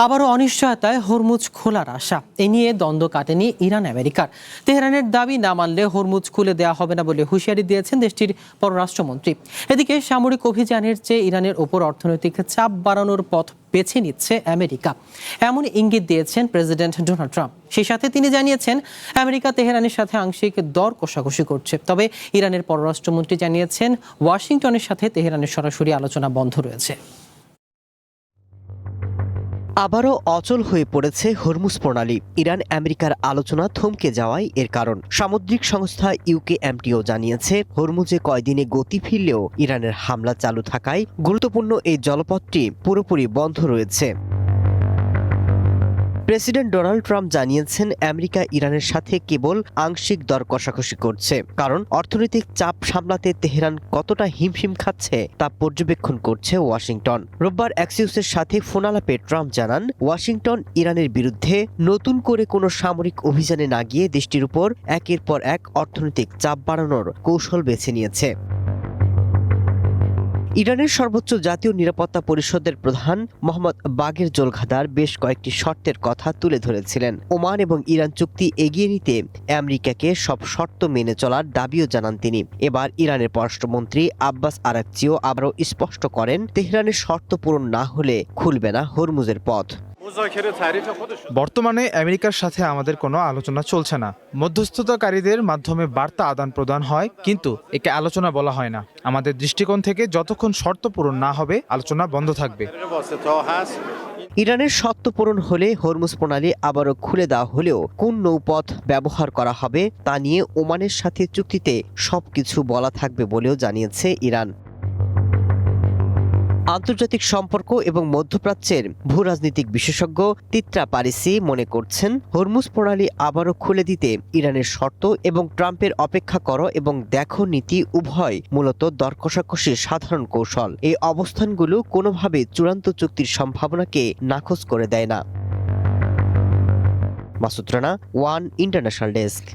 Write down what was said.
আবারও অনিশ্চয়তায় হরমুজ খোলার আশা। এ নিয়ে দ্বন্দ্ব কাটেনি ইরান আমেরিকার। তেহরানের দাবি না মানলে হরমুজ খুলে দেওয়া হবে না বলে হুঁশিয়ারি দিয়েছেন দেশটির পররাষ্ট্রমন্ত্রী। এদিকে সামরিক অভিযানের চেয়ে ইরানের ওপর অর্থনৈতিক চাপ বাড়ানোর পথ বেছে নিচ্ছে আমেরিকা, এমন ইঙ্গিত দিয়েছেন প্রেসিডেন্ট ডোনাল্ড ট্রাম্প। সেই সাথে তিনি জানিয়েছেন আমেরিকা তেহরানের সাথে আংশিক দর কষাকষি করছে। তবে ইরানের পররাষ্ট্রমন্ত্রী জানিয়েছেন ওয়াশিংটনের সাথে তেহরানের সরাসরি আলোচনা বন্ধ রয়েছে। আবারও অচল হয়ে পড়েছে হরমুজ প্রণালী। ইরান আমেরিকার আলোচনা থমকে যাওয়ায় এর কারণ। সামুদ্রিক সংস্থা ইউকেএমটিও জানিয়েছে হরমুজে কয়দিনে গতি ফিরলেও ইরানের হামলা চালু থাকায় গুরুত্বপূর্ণ এই জলপথটি পুরোপুরি বন্ধ রয়েছে। প্রেসিডেন্ট ডোনাল্ড ট্রাম্প জানিয়েছেন আমেরিকা ইরানের সাথে কেবল আংশিক দর কষাকষি করছে, কারণ অর্থনৈতিক চাপ সামলাতে তেহরান কতটা হিমশিম খাচ্ছে তা পর্যবেক্ষণ করছে ওয়াশিংটন। রোববার অ্যাক্সিওসের সাথে ফোনালাপে ট্রাম্প জানান ওয়াশিংটন ইরানের বিরুদ্ধে নতুন করে কোনো সামরিক অভিযানে না গিয়ে দেশটির উপর একের পর এক অর্থনৈতিক চাপ বাড়ানোর কৌশল বেছে নিয়েছে। ইরানের সর্বোচ্চ জাতীয় নিরাপত্তা পরিষদের প্রধান মোহাম্মদ বাগের জোলখাদার বেশ কয়েকটি শর্তের কথা তুলে ধরেছিলেন। ওমান এবং ইরান চুক্তি এগিয়ে নিতে আমেরিকাকে সব শর্ত মেনে চলার দাবিও জানান তিনি। এবার ইরানের পররাষ্ট্রমন্ত্রী আব্বাস আরাকচিও আবারও স্পষ্ট করেন তেহরানের শর্ত পূরণ না হলে খুলবে না হরমুজের পথ। বর্তমানে আমেরিকার সাথে আমাদের কোনো আলোচনা চলছে না। মধ্যস্থতাকারীদের মাধ্যমে বার্তা আদান প্রদান হয়, কিন্তু একে আলোচনা বলা হয় না। আমাদের দৃষ্টিকোণ থেকে যতক্ষণ শর্ত পূরণ না হবে আলোচনা বন্ধ থাকবে। ইরানের শর্ত পূরণ হলে হরমুজ প্রণালী আবারও খুলে দেওয়া হলেও কোন নৌপথ ব্যবহার করা হবে তা নিয়ে ওমানের সাথে চুক্তিতে সবকিছু বলা থাকবে বলেও জানিয়েছে ইরান। আন্তর্জাতিক সম্পর্ক এবং মধ্যপ্রাচ্যের ভূরাজনৈতিক বিশেষজ্ঞ তিত্রা পারিসি মনে করছেন হরমুজ প্রণালী আবারও খুলে দিতে ইরানের শর্ত এবং ট্রাম্পের অপেক্ষা করো এবং দেখো নীতি উভয় মূলত দর কষাকষির সাধারণ কৌশল। এই অবস্থানগুলো কোনোভাবে চূড়ান্ত চুক্তির সম্ভাবনাকে নাকচ করে দেয় না। Masud Rana, one international desk.